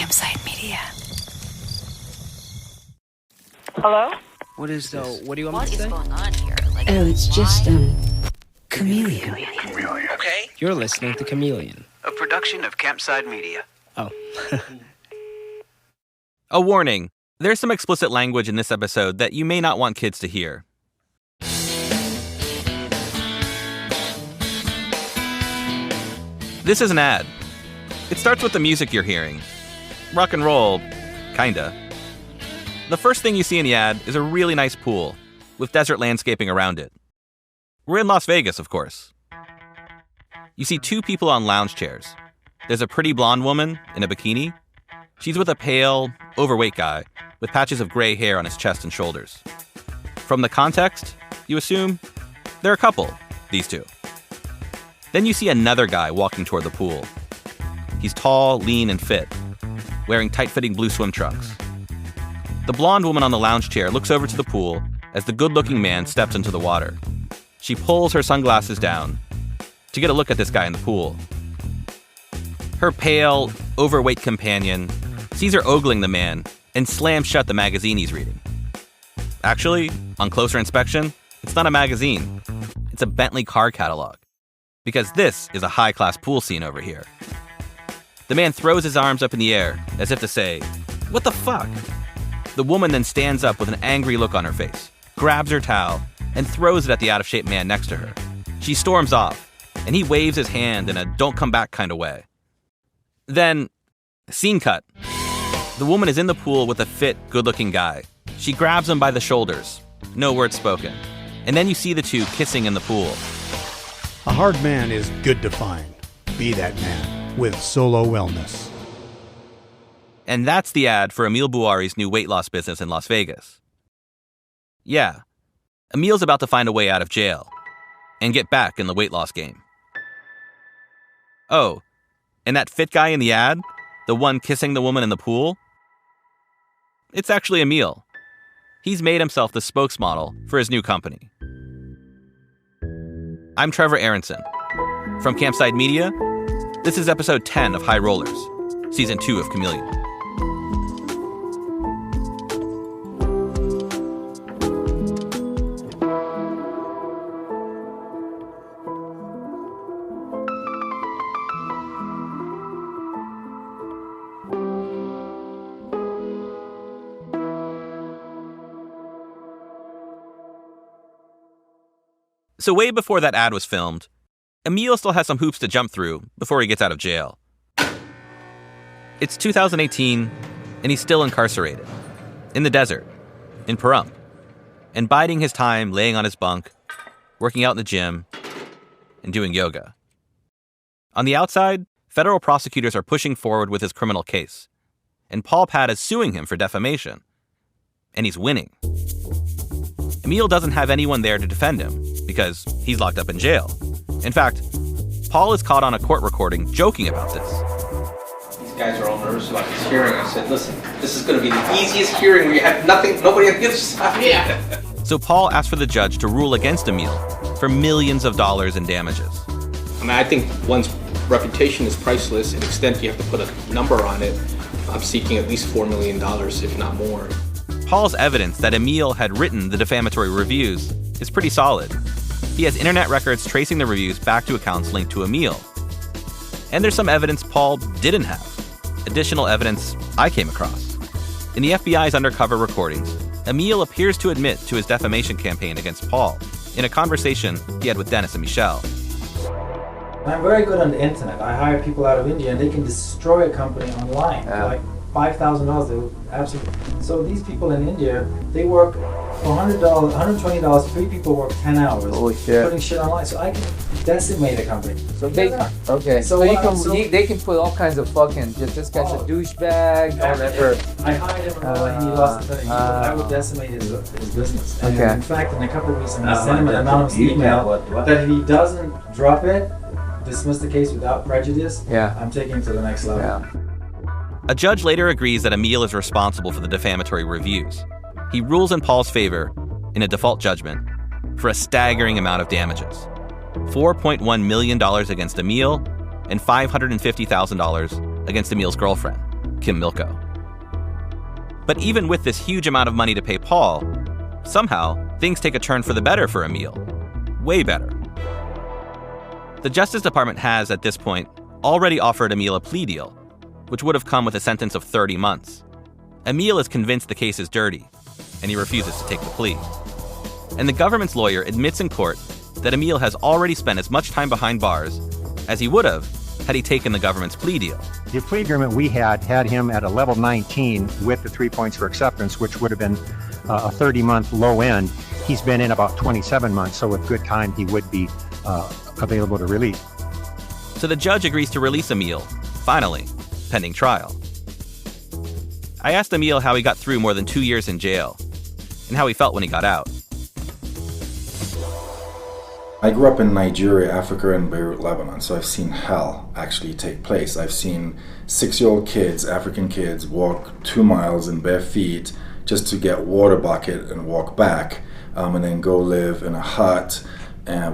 Campside Media. Hello? What is this? What do you want me to say? Going on here? It's just, Chameleon. Okay. You're listening to Chameleon. A production of Campside Media. Oh. A warning. There's some explicit language in this episode that you may not want kids to hear. This is an ad. It starts with the music you're hearing. Rock and roll, kinda. The first thing you see in the ad is a really nice pool with desert landscaping around it. We're in Las Vegas, of course. You see two people on lounge chairs. There's a pretty blonde woman in a bikini. She's with a pale, overweight guy with patches of gray hair on his chest and shoulders. From the context, you assume they're a couple, these two. Then you see another guy walking toward the pool. He's tall, lean, and fit, wearing tight-fitting blue swim trunks. The blonde woman on the lounge chair looks over to the pool as the good-looking man steps into the water. She pulls her sunglasses down to get a look at this guy in the pool. Her pale, overweight companion sees her ogling the man and slams shut the magazine he's reading. Actually, on closer inspection, it's not a magazine. It's a Bentley car catalog. Because this is a high-class pool scene over here. The man throws his arms up in the air as if to say, "What the fuck?" The woman then stands up with an angry look on her face, grabs her towel, and throws it at the out-of-shape man next to her. She storms off, and he waves his hand in a don't-come-back kind of way. Then, scene cut. The woman is in the pool with a fit, good-looking guy. She grabs him by the shoulders. No words spoken. And then you see the two kissing in the pool. A hard man is good to find. Be that man with Solo Wellness. And that's the ad for Emile Bouhari's new weight loss business in Las Vegas. Yeah, Emile's about to find a way out of jail and get back in the weight loss game. Oh, and that fit guy in the ad, the one kissing the woman in the pool, it's actually Emile. He's made himself the spokesmodel for his new company. I'm Trevor Aaronson. From Campside Media, this is episode 10 of High Rollers, season 2 of Chameleon. So way before that ad was filmed, Emile still has some hoops to jump through before he gets out of jail. It's 2018, and he's still incarcerated. In the desert, in Pahrump, and biding his time laying on his bunk, working out in the gym, and doing yoga. On the outside, federal prosecutors are pushing forward with his criminal case, and Paul Pat is suing him for defamation. And he's winning. Emile doesn't have anyone there to defend him, because he's locked up in jail. In fact, Paul is caught on a court recording joking about this. These guys are all nervous about this hearing. I said, listen, this is going to be the easiest hearing where you have nobody on the other side. Yeah. So Paul asked for the judge to rule against Emile for millions of dollars in damages. I mean, I think one's reputation is priceless. To the extent you have to put a number on it, I'm seeking at least $4 million, if not more. Paul's evidence that Emile had written the defamatory reviews is pretty solid. He has internet records tracing the reviews back to accounts linked to Emile. And there's some evidence Paul didn't have. Additional evidence I came across. In the FBI's undercover recordings, Emile appears to admit to his defamation campaign against Paul in a conversation he had with Dennis and Michelle. I'm very good on the internet. I hire people out of India and they can destroy a company online. Like $5,000, they will absolutely. So these people in India, they work for $100, $120. 3 people work 10 hours. Holy shit! Putting shit online, so I can decimate a company. So they okay. So they can put all kinds of fucking. This guy's a douchebag. Whatever. I hired him and he lost it. I would decimate his business. And in fact, in a couple of weeks, I'm going to send him an anonymous email that if he doesn't drop it, dismiss the case without prejudice. I'm taking him to the next level. Yeah. A judge later agrees that Emile is responsible for the defamatory reviews. He rules in Paul's favor in a default judgment for a staggering amount of damages. $4.1 million against Emile and $550,000 against Emile's girlfriend, Kim Milko. But even with this huge amount of money to pay Paul, somehow things take a turn for the better for Emile. Way better. The Justice Department has, at this point, already offered Emile a plea deal, which would have come with a sentence of 30 months. Emile is convinced the case is dirty, and he refuses to take the plea. And the government's lawyer admits in court that Emile has already spent as much time behind bars as he would have had he taken the government's plea deal. The plea agreement we had him at a level 19 with the 3 points for acceptance, which would have been a 30-month low end. He's been in about 27 months, so with good time, he would be available to release. So the judge agrees to release Emile, finally, pending trial. I asked Emile how he got through more than 2 years in jail, and how he felt when he got out. I grew up in Nigeria, Africa, and Beirut, Lebanon, so I've seen hell actually take place. I've seen 6-year-old kids, African kids, walk 2 miles in bare feet just to get water bucket and walk back, and then go live in a hut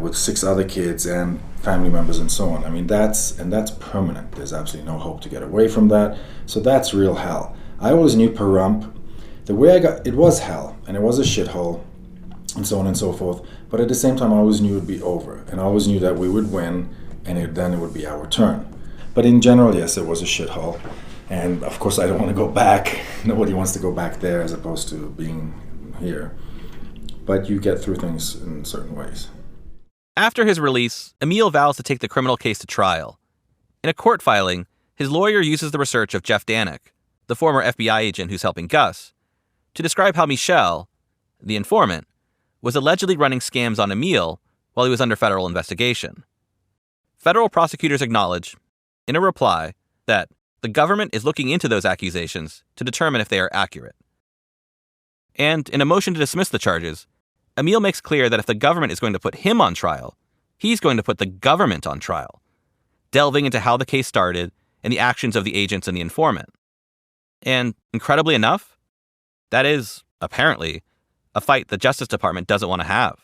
with 6 other kids and family members and so on. I mean, that's permanent. There's absolutely no hope to get away from that. So that's real hell. I always knew Pahrump, the way it was hell, and it was a shithole, and so on and so forth. But at the same time, I always knew it would be over, and I always knew that we would win, and then it would be our turn. But in general, yes, it was a shithole, and of course, I don't want to go back. Nobody wants to go back there as opposed to being here. But you get through things in certain ways. After his release, Emile vows to take the criminal case to trial. In a court filing, his lawyer uses the research of Jeff Danik, the former FBI agent who's helping Gus, to describe how Michel, the informant, was allegedly running scams on Emile while he was under federal investigation. Federal prosecutors acknowledge, in a reply, that the government is looking into those accusations to determine if they are accurate. And in a motion to dismiss the charges, Emile makes clear that if the government is going to put him on trial, he's going to put the government on trial, delving into how the case started and the actions of the agents and the informant. And incredibly enough, that is, apparently, a fight the Justice Department doesn't want to have.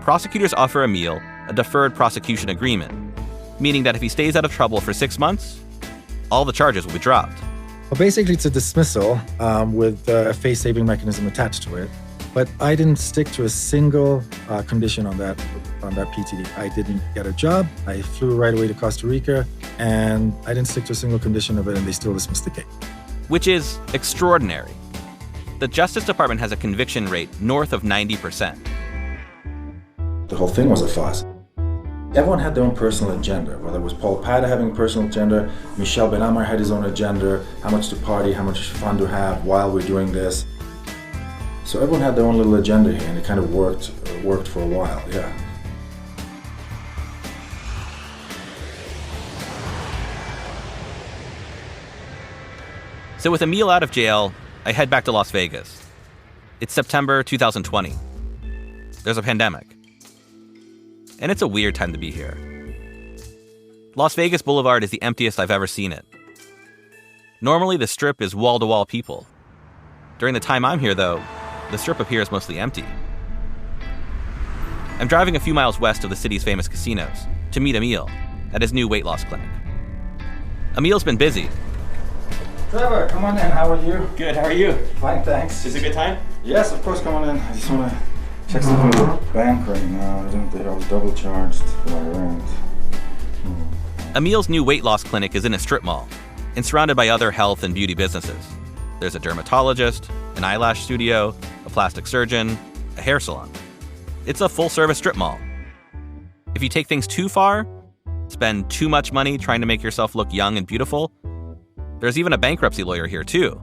Prosecutors offer Emile a deferred prosecution agreement, meaning that if he stays out of trouble for 6 months, all the charges will be dropped. Well, basically, it's a dismissal with a face-saving mechanism attached to it. But I didn't stick to a single condition on that PTD. I didn't get a job. I flew right away to Costa Rica, and I didn't stick to a single condition of it, and they still dismissed the case. Which is extraordinary. The Justice Department has a conviction rate north of 90%. The whole thing was a farce. Everyone had their own personal agenda, whether it was Paul Patta having a personal agenda, Michel Ben Amar had his own agenda, how much to party, how much fun to have while we're doing this. So everyone had their own little agenda here, and it kind of worked for a while, yeah. So with Emile out of jail, I head back to Las Vegas. It's September 2020. There's a pandemic. And it's a weird time to be here. Las Vegas Boulevard is the emptiest I've ever seen it. Normally, the Strip is wall-to-wall people. During the time I'm here, though, the Strip appears mostly empty. I'm driving a few miles west of the city's famous casinos to meet Emile at his new weight loss clinic. Emile's been busy. Trevor, come on in. How are you? Good, how are you? Fine, thanks. Is it a good time? Yes, of course, come on in. I just want to check something with the bank right now. I don't think I was double charged for my rent. Emile's new weight loss clinic is in a strip mall and surrounded by other health and beauty businesses. There's a dermatologist, an eyelash studio, a plastic surgeon, a hair salon. It's a full-service strip mall. If you take things too far, spend too much money trying to make yourself look young and beautiful, there's even a bankruptcy lawyer here too.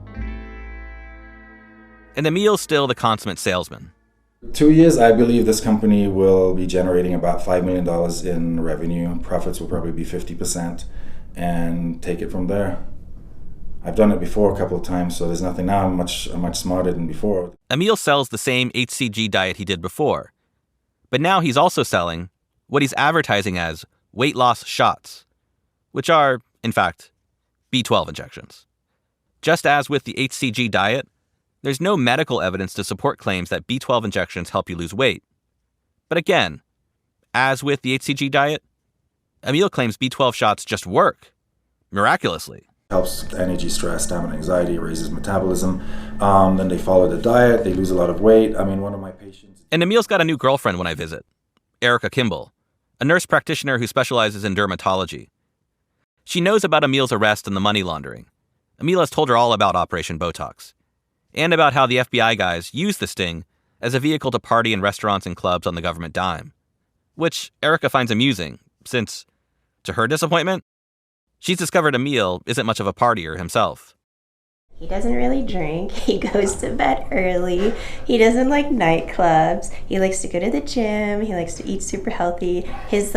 And Emile's still the consummate salesman. 2 years, I believe this company will be generating about $5 million in revenue. Profits will probably be 50%, and take it from there. I've done it before a couple of times, so there's nothing now. I'm much smarter than before. Emile sells the same HCG diet he did before. But now he's also selling what he's advertising as weight loss shots, which are, in fact, B12 injections. Just as with the HCG diet, there's no medical evidence to support claims that B12 injections help you lose weight. But again, as with the HCG diet, Emile claims B12 shots just work, miraculously. Helps energy, stress, stamina, anxiety, raises metabolism. Then they follow the diet, they lose a lot of weight. I mean, one of my patients... And Emil's got a new girlfriend when I visit, Erica Kimball, a nurse practitioner who specializes in dermatology. She knows about Emil's arrest and the money laundering. Emil has told her all about Operation Botox, and about how the FBI guys use the sting as a vehicle to party in restaurants and clubs on the government dime, which Erica finds amusing, since, to her disappointment, she's discovered Emil isn't much of a partier himself. He doesn't really drink. He goes to bed early. He doesn't like nightclubs. He likes to go to the gym. He likes to eat super healthy. His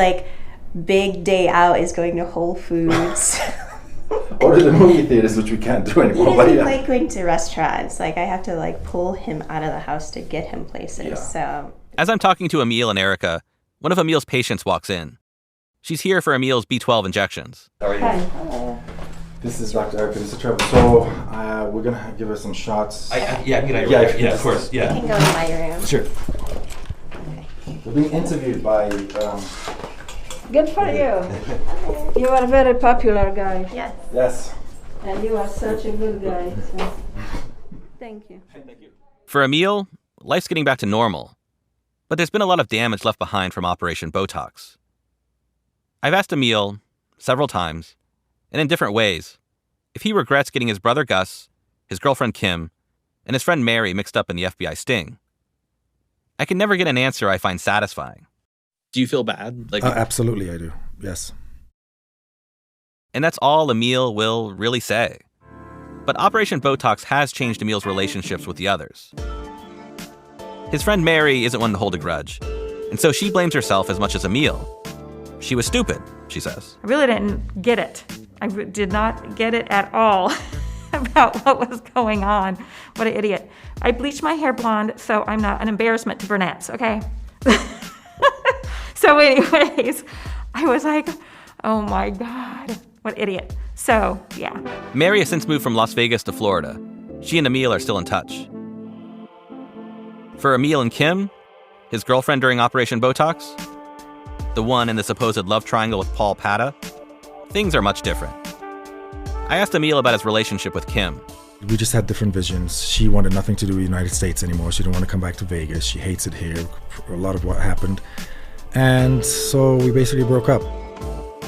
big day out is going to Whole Foods. Or to the movie theaters, which we can't do anymore. He doesn't like going to restaurants. I have to pull him out of the house to get him places. Yeah. So as I'm talking to Emil and Erica, one of Emil's patients walks in. She's here for Emil's B12 injections. How are you? Hi. Hello. This is Dr. Erica. This is Trevor. So we're gonna give her some shots. Yeah, of course. Yeah. You can go in my room. Sure. Okay. We're being interviewed by. Good for you. You are a very popular guy. Yes. Yes. And you are such a good guy. So. Thank you. For Emil, life's getting back to normal, but there's been a lot of damage left behind from Operation Botox. I've asked Emil several times, and in different ways, if he regrets getting his brother Gus, his girlfriend Kim, and his friend Mary mixed up in the FBI sting. I can never get an answer I find satisfying. Do you feel bad? Absolutely, I do. Yes. And that's all Emil will really say. But Operation Botox has changed Emil's relationships with the others. His friend Mary isn't one to hold a grudge, and so she blames herself as much as Emil. She was stupid, she says. I really didn't get it. I did not get it at all about what was going on. What an idiot. I bleached my hair blonde, so I'm not an embarrassment to brunettes, okay? So anyways, I was like, oh my God, what idiot. So, yeah. Mary has since moved from Las Vegas to Florida. She and Emil are still in touch. For Emil and Kim, his girlfriend during Operation Botox, the one in the supposed love triangle with Paul Pata, things are much different. I asked Emil about his relationship with Kim. We just had different visions. She wanted nothing to do with the United States anymore. She didn't want to come back to Vegas. She hates it here, a lot of what happened. And so we basically broke up.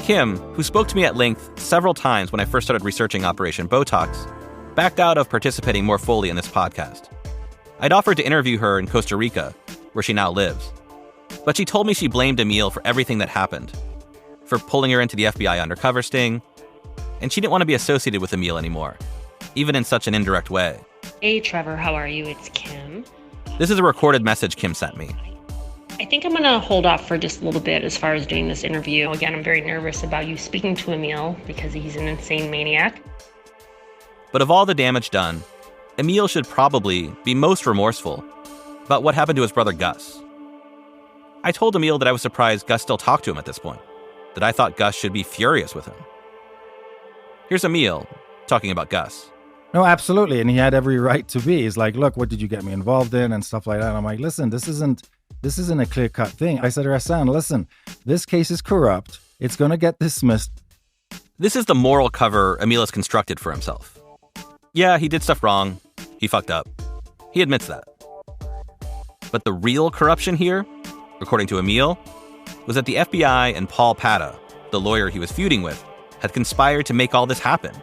Kim, who spoke to me at length several times when I first started researching Operation Botox, backed out of participating more fully in this podcast. I'd offered to interview her in Costa Rica, where she now lives. But she told me she blamed Emil for everything that happened, for pulling her into the FBI undercover sting, and she didn't want to be associated with Emil anymore, even in such an indirect way. Hey, Trevor, how are you? It's Kim. This is a recorded message Kim sent me. I think I'm going to hold off for just a little bit as far as doing this interview. Again, I'm very nervous about you speaking to Emil because he's an insane maniac. But of all the damage done, Emil should probably be most remorseful about what happened to his brother Gus. I told Emil that I was surprised Gus still talked to him at this point, that I thought Gus should be furious with him. Here's Emil talking about Gus. No, absolutely. And he had every right to be. He's like, look, what did you get me involved in and stuff like that. And I'm like, listen, this isn't a clear-cut thing. I said to Hassan, listen, this case is corrupt. It's going to get dismissed. This is the moral cover Emil has constructed for himself. Yeah, he did stuff wrong. He fucked up. He admits that. But the real corruption here, according to Emil, was that the FBI and Paul Pata, the lawyer he was feuding with, had conspired to make all this happen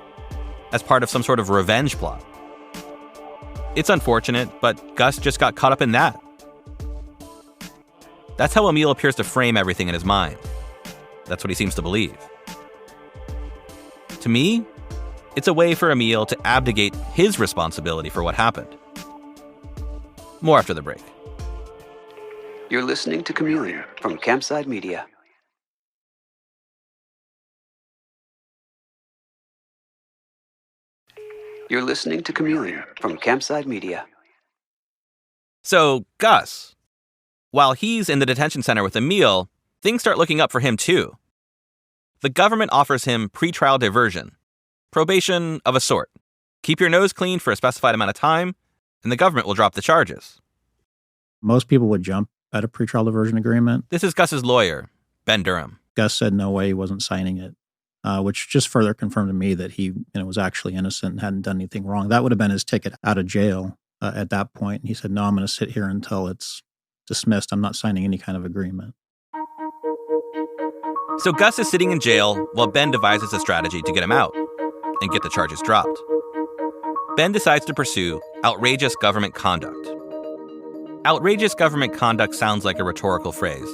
as part of some sort of revenge plot. It's unfortunate, but Gus just got caught up in that. That's how Emil appears to frame everything in his mind. That's what he seems to believe. To me, it's a way for Emil to abdicate his responsibility for what happened. More after the break. You're listening to Chameleon from Campside Media. You're listening to Chameleon from Campside Media. So, Gus, while he's in the detention center with Emil, things start looking up for him too. The government offers him pretrial diversion, probation of a sort. Keep your nose clean for a specified amount of time, and the government will drop the charges. Most people would jump at a pretrial diversion agreement. This is Gus's lawyer, Ben Durham. Gus said no way, he wasn't signing it. which just further confirmed to me that he was actually innocent and hadn't done anything wrong. That would have been his ticket out of jail at that point. And he said, no, I'm going to sit here until it's dismissed. I'm not signing any kind of agreement. So Gus is sitting in jail while Ben devises a strategy to get him out and get the charges dropped. Ben decides to pursue outrageous government conduct. Outrageous government conduct sounds like a rhetorical phrase,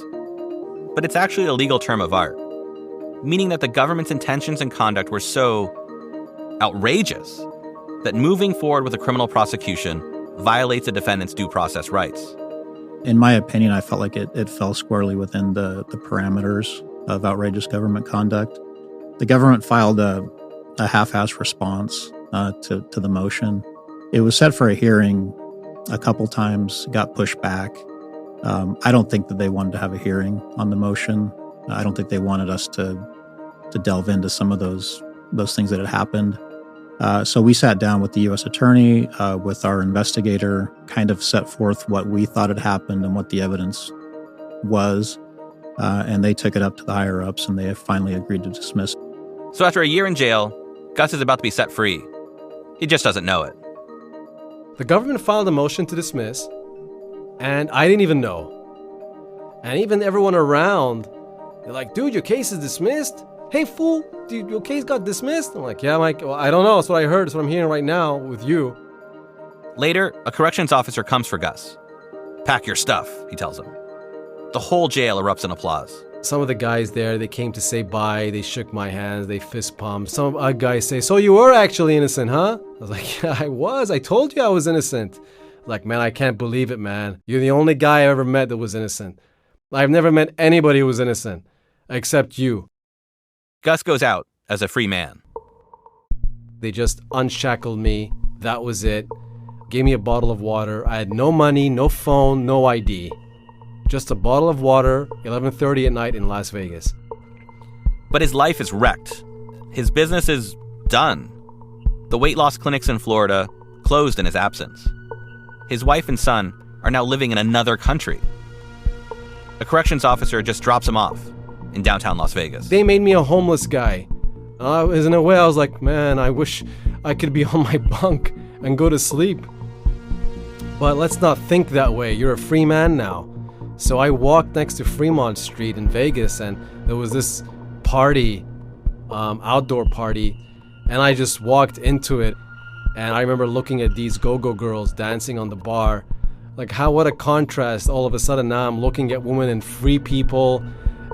but it's actually a legal term of art, meaning that the government's intentions and conduct were so outrageous that moving forward with a criminal prosecution violates a defendant's due process rights. In my opinion, I felt like it fell squarely within the parameters of outrageous government conduct. The government filed a half-assed response to the motion. It was set for a hearing a couple times, got pushed back. I don't think that they wanted to have a hearing on the motion. I don't think they wanted us to delve into some of those things that had happened. So we sat down with the U.S. attorney, with our investigator, kind of set forth what we thought had happened and what the evidence was. And they took it up to the higher-ups, and they have finally agreed to dismiss. So after a year in jail, Gus is about to be set free. He just doesn't know it. The government filed a motion to dismiss, and I didn't even know. And even everyone around, they're like, dude, your case is dismissed? Hey, fool, dude, your case got dismissed? I'm like, yeah, Mike, well, I don't know. That's what I heard. That's what I'm hearing right now with you. Later, a corrections officer comes for Gus. Pack your stuff, he tells him. The whole jail erupts in applause. Some of the guys there, they came to say bye. They shook my hands. They fist pumped. Some guys say, so you were actually innocent, huh? I was like, yeah, I was. I told you I was innocent. Like, man, I can't believe it, man. You're the only guy I ever met that was innocent. I've never met anybody who was innocent, except you. Gus goes out as a free man. They just unshackled me. That was it. Gave me a bottle of water. I had no money, no phone, no ID. Just a bottle of water, 11:30 at night in Las Vegas. But his life is wrecked. His business is done. The weight loss clinics in Florida closed in his absence. His wife and son are now living in another country. A corrections officer just drops him off in downtown Las Vegas. They made me a homeless guy. In a way, I was like, man, I wish I could be on my bunk and go to sleep. But let's not think that way. You're a free man now. So I walked next to Fremont Street in Vegas, and there was this party, outdoor party, and I just walked into it, and I remember looking at these go-go girls dancing on the bar. Like, what a contrast. All of a sudden now I'm looking at women and free people,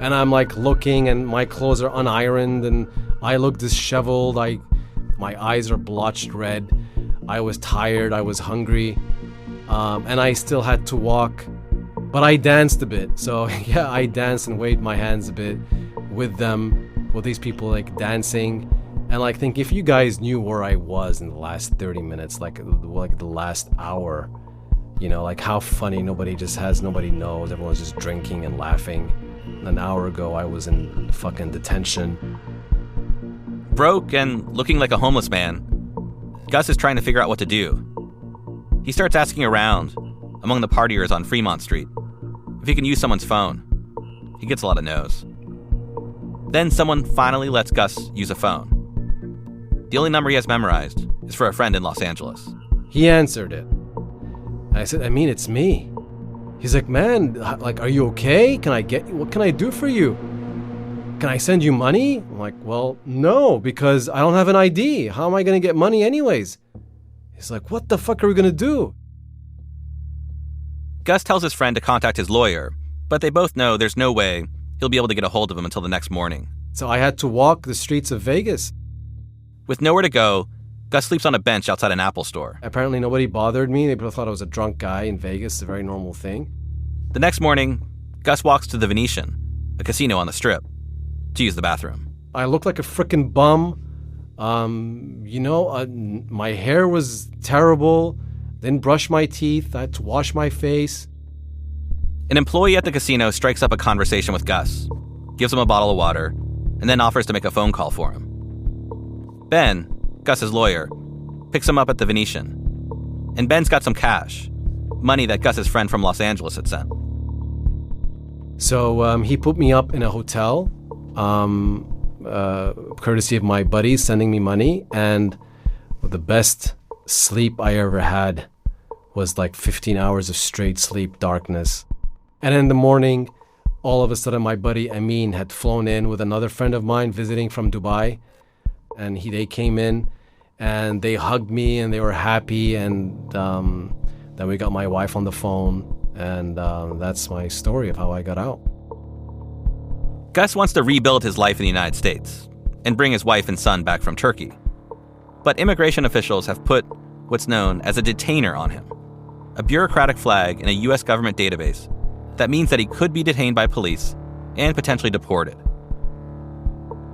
and I'm like looking, and my clothes are unironed, and I look disheveled. My eyes are blotched red. I was tired. I was hungry, and I still had to walk. But I danced a bit. So yeah, I danced and waved my hands a bit with them, with these people like dancing. And like, think if you guys knew where I was in the last 30 minutes, like the last hour, like how funny, nobody knows, everyone's just drinking and laughing. An hour ago, I was in fucking detention. Broke and looking like a homeless man, Gus is trying to figure out what to do. He starts asking around among the partiers on Fremont Street if he can use someone's phone. He gets a lot of no's. Then someone finally lets Gus use a phone. The only number he has memorized is for a friend in Los Angeles. He answered it. I said, it's me. He's like, man, like, are you okay? What can I do for you? Can I send you money? I'm like, well, no, because I don't have an ID. How am I going to get money anyways? He's like, what the fuck are we going to do? Gus tells his friend to contact his lawyer, but they both know there's no way he'll be able to get a hold of him until the next morning. So I had to walk the streets of Vegas. With nowhere to go, Gus sleeps on a bench outside an Apple store. Apparently nobody bothered me. They both thought I was a drunk guy in Vegas. It's a very normal thing. The next morning, Gus walks to the Venetian, a casino on the Strip, to use the bathroom. I looked like a frickin' bum. My hair was terrible. Didn't brush my teeth. I had to wash my face. An employee at the casino strikes up a conversation with Gus, gives him a bottle of water, and then offers to make a phone call for him. Ben, Gus's lawyer, picks him up at the Venetian. And Ben's got some cash, money that Gus's friend from Los Angeles had sent. So he put me up in a hotel. courtesy of my buddies sending me money, and the best sleep I ever had was like 15 hours of straight sleep, darkness. And in the morning, all of a sudden my buddy Emile had flown in with another friend of mine visiting from Dubai, and they came in and they hugged me and they were happy, and then we got my wife on the phone, and that's my story of how I got out. Gus wants to rebuild his life in the United States and bring his wife and son back from Turkey. But immigration officials have put what's known as a detainer on him, a bureaucratic flag in a U.S. government database that means that he could be detained by police and potentially deported.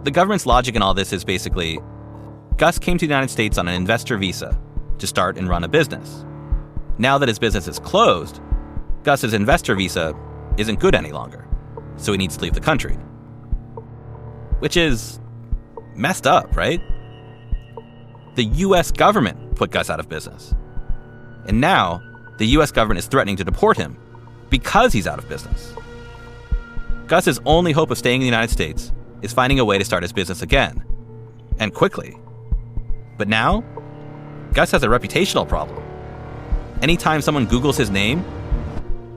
The government's logic in all this is basically, Gus came to the United States on an investor visa to start and run a business. Now that his business is closed, Gus's investor visa isn't good any longer, so he needs to leave the country. Which is messed up, right? The U.S. government put Gus out of business. And now, the U.S. government is threatening to deport him because he's out of business. Gus's only hope of staying in the United States is finding a way to start his business again, and quickly. But now, Gus has a reputational problem. Anytime someone Googles his name,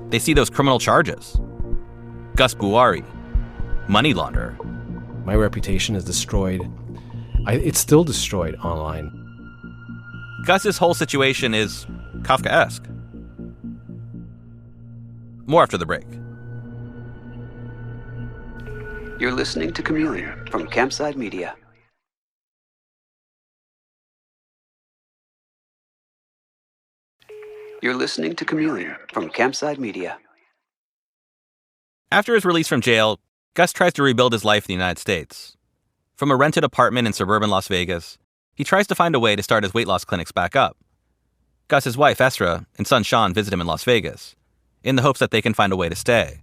they see those criminal charges. Gus Buari, money launderer. My reputation is destroyed. It's still destroyed online. Gus's whole situation is Kafkaesque. More after the break. You're listening to Chameleon from Campside Media. You're listening to Chameleon from Campside Media. After his release from jail, Gus tries to rebuild his life in the United States. From a rented apartment in suburban Las Vegas, he tries to find a way to start his weight loss clinics back up. Gus's wife, Esra, and son, Sean, visit him in Las Vegas, in the hopes that they can find a way to stay.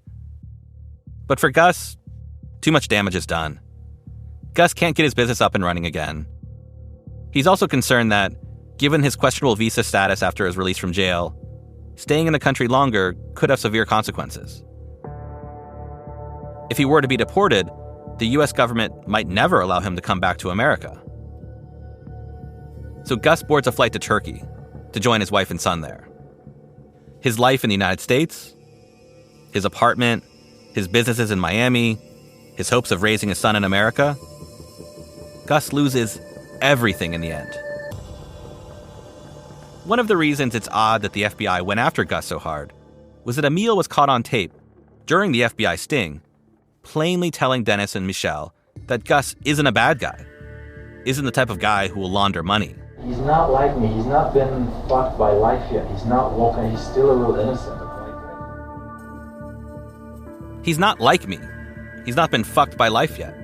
But for Gus, too much damage is done. Gus can't get his business up and running again. He's also concerned that, given his questionable visa status after his release from jail, staying in the country longer could have severe consequences. If he were to be deported, the U.S. government might never allow him to come back to America. So Gus boards a flight to Turkey to join his wife and son there. His life in the United States, his apartment, his businesses in Miami, his hopes of raising a son in America, Gus loses everything in the end. One of the reasons it's odd that the FBI went after Gus so hard was that Emile was caught on tape during the FBI sting, plainly telling Dennis and Michelle that Gus isn't a bad guy, isn't the type of guy who will launder money. He's not like me. He's not been fucked by life yet. He's not woken. He's still a little innocent. He's not like me. He's not been fucked by life yet.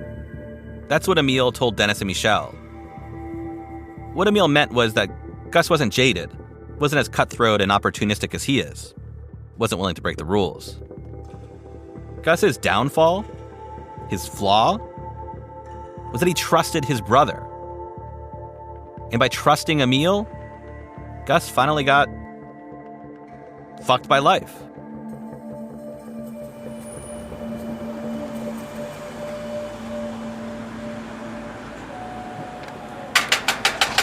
That's what Emile told Dennis and Michelle. What Emile meant was that Gus wasn't jaded, wasn't as cutthroat and opportunistic as he is, wasn't willing to break the rules. Gus's downfall, his flaw, was that he trusted his brother. And by trusting Emile, Gus finally got fucked by life.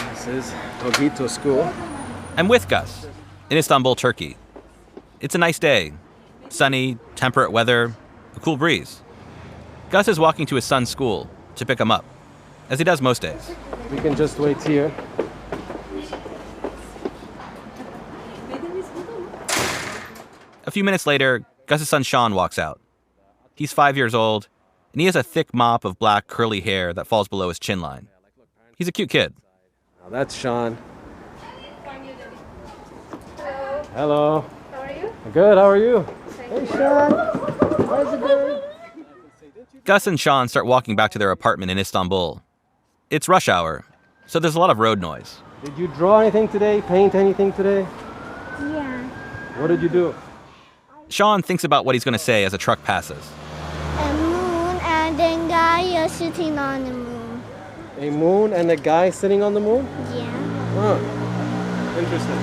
This is Togito School. I'm with Gus in Istanbul, Turkey. It's a nice day. Sunny, temperate weather, a cool breeze. Gus is walking to his son's school to pick him up, as he does most days. We can just wait here. A few minutes later, Gus's son Sean walks out. He's 5 years old, and he has a thick mop of black curly hair that falls below his chin line. He's a cute kid. Now that's Sean. Hello. How are you? Good, how are you? Hey, Sean. How's it going? Gus and Sean start walking back to their apartment in Istanbul. It's rush hour, so there's a lot of road noise. Did you draw anything today? Paint anything today? Yeah. What did you do? Sean thinks about what he's going to say as a truck passes. A moon and a guy sitting on the moon. A moon and a guy sitting on the moon? Yeah. Huh. Interesting.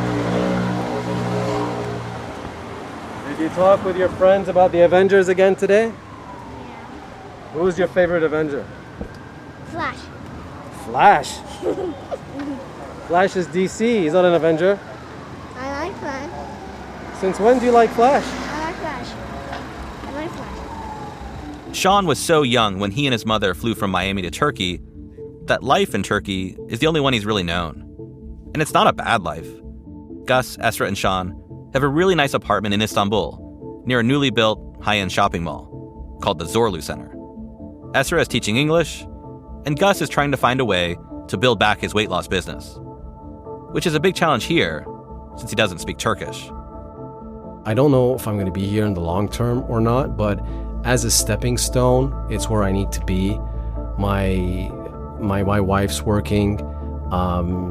Did you talk with your friends about the Avengers again today? Yeah. Who's your favorite Avenger? Flash. Flash? Flash is DC. He's not an Avenger. I like Flash. Since when do you like Flash? I like Flash. I like Flash. Sean was so young when he and his mother flew from Miami to Turkey that life in Turkey is the only one he's really known. And it's not a bad life. Gus, Esra, and Sean have a really nice apartment in Istanbul, near a newly built high-end shopping mall called the Zorlu Center. Esra is teaching English, and Gus is trying to find a way to build back his weight loss business, which is a big challenge here since he doesn't speak Turkish. I don't know if I'm going to be here in the long term or not, but as a stepping stone, it's where I need to be. My wife's working.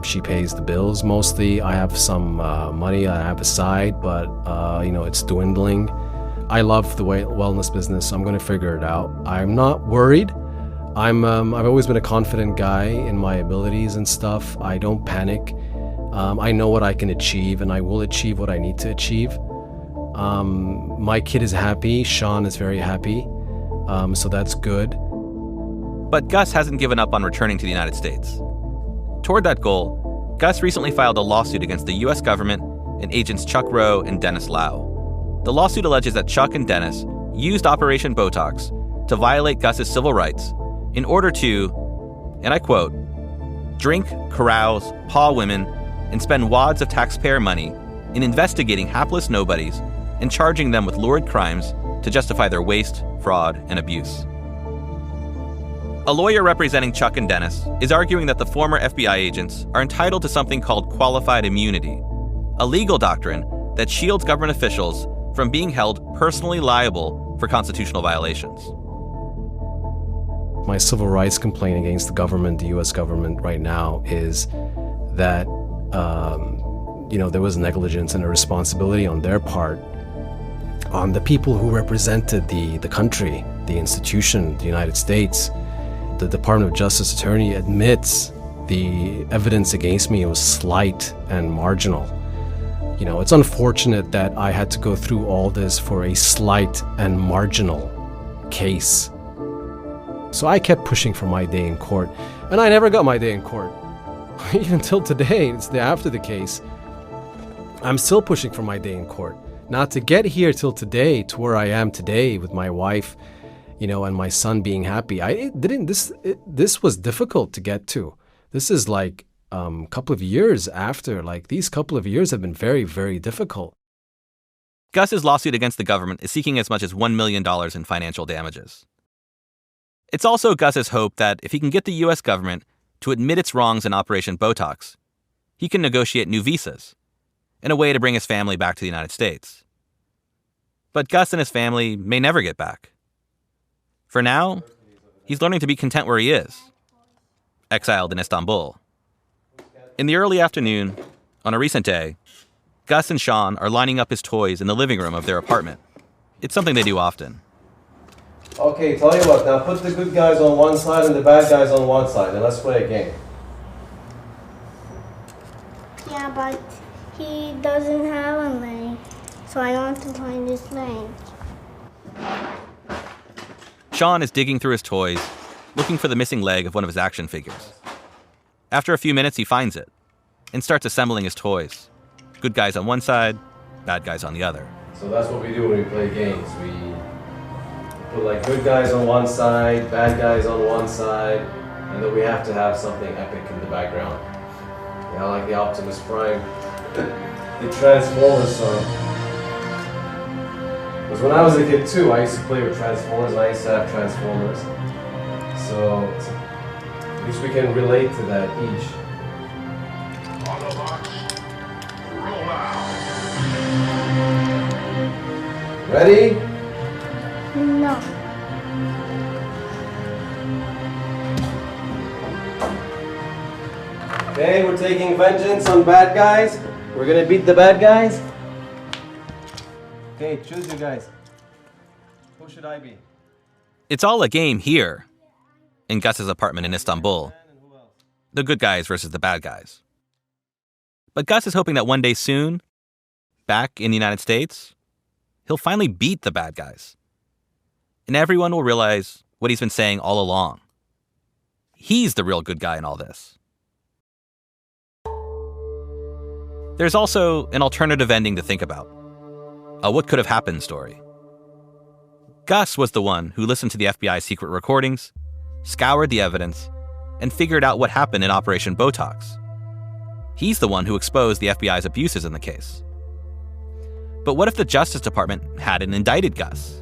She pays the bills mostly. I have some money I have aside, but it's dwindling. I love the wellness business. I'm going to figure it out. I'm not worried. I've always been a confident guy in my abilities and stuff. I don't panic. I know what I can achieve, and I will achieve what I need to achieve. My kid is happy. Sean is very happy. So that's good. But Gus hasn't given up on returning to the United States. Toward that goal, Gus recently filed a lawsuit against the U.S. government and agents Chuck Rowe and Dennis Lau. The lawsuit alleges that Chuck and Dennis used Operation Botox to violate Gus's civil rights in order to, and I quote, drink, carouse, paw women, and spend wads of taxpayer money in investigating hapless nobodies and charging them with lurid crimes to justify their waste, fraud, and abuse. A lawyer representing Chuck and Dennis is arguing that the former FBI agents are entitled to something called qualified immunity, a legal doctrine that shields government officials from being held personally liable for constitutional violations. My civil rights complaint against the government, the U.S. government right now, is that there was negligence and a responsibility on their part, on the people who represented the country, the institution, the United States. The Department of Justice attorney admits the evidence against me was slight and marginal. It's unfortunate that I had to go through all this for a slight and marginal case. So I kept pushing for my day in court, and I never got my day in court. Even till today, it's after the case, I'm still pushing for my day in court. Not to get here till today, to where I am today with my wife, and my son being happy. This was difficult to get to. This is like a couple of years after. Like, these couple of years have been very, very difficult. Gus's lawsuit against the government is seeking as much as $1 million in financial damages. It's also Gus's hope that if he can get the U.S. government to admit its wrongs in Operation Botox, he can negotiate new visas and a way to bring his family back to the United States. But Gus and his family may never get back. For now, he's learning to be content where he is, exiled in Istanbul. In the early afternoon, on a recent day, Gus and Sean are lining up his toys in the living room of their apartment. It's something they do often. Okay, tell you what, now put the good guys on one side and the bad guys on one side, and let's play a game. Yeah, but he doesn't have a leg, so I want to find his leg. Sean is digging through his toys, looking for the missing leg of one of his action figures. After a few minutes, he finds it and starts assembling his toys. Good guys on one side, bad guys on the other. So that's what we do when we play games. We put like good guys on one side, bad guys on one side, and then we have to have something epic in the background. Yeah, like the Optimus Prime, the Transformers song. Because when I was a kid too, I used to play with Transformers, and I used to have Transformers. So at least we can relate to that each. Ready? No. Okay, we're taking vengeance on bad guys. We're gonna beat the bad guys. Okay, choose you guys. Who should I be? It's all a game here, in Gus's apartment in Istanbul. The good guys versus the bad guys. But Gus is hoping that one day soon, back in the United States, he'll finally beat the bad guys. And everyone will realize what he's been saying all along. he's the real good guy in all this. There's also an alternative ending to think about. A what could have happened story. Gus was the one who listened to the FBI's secret recordings, scoured the evidence, and figured out what happened in Operation Botox. He's the one who exposed the FBI's abuses in the case. But what if the Justice Department hadn't indicted Gus?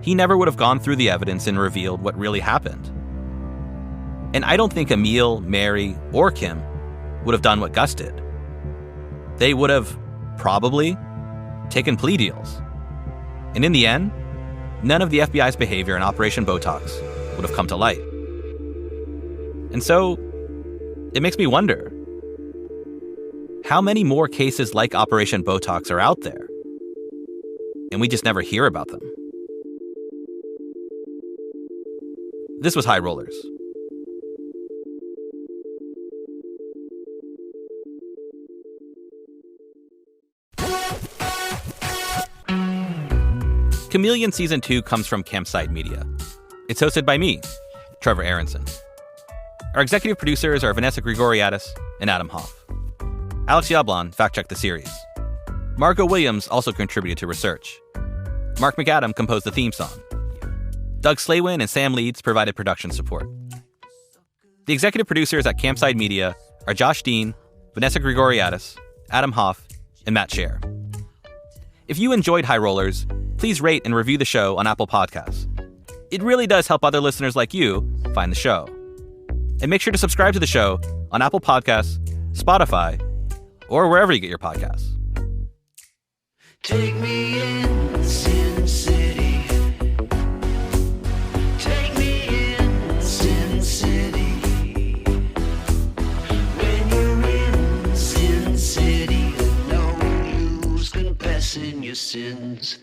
He never would have gone through the evidence and revealed what really happened. And I don't think Emile, Mary, or Kim would have done what Gus did. They would have, probably, taken plea deals. And in the end, none of the FBI's behavior in Operation Botox would have come to light. And so, it makes me wonder, how many more cases like Operation Botox are out there? And we just never hear about them. This was High Rollers. Chameleon Season 2 comes from Campside Media. It's hosted by me, Trevor Aaronson. Our executive producers are Vanessa Grigoriadis and Adam Hoff. Alex Yablon fact-checked the series. Margot Williams also contributed to research. Mark McAdam composed the theme song. Doug Slawin and Sam Leeds provided production support. The executive producers at Campside Media are Josh Dean, Vanessa Grigoriadis, Adam Hoff, and Matt Shaer. If you enjoyed High Rollers, please rate and review the show on Apple Podcasts. It really does help other listeners like you find the show. And make sure to subscribe to the show on Apple Podcasts, Spotify, or wherever you get your podcasts. Take me in, Sin City. Take me in, Sin City. When you're in Sin City, no use confessing your sins.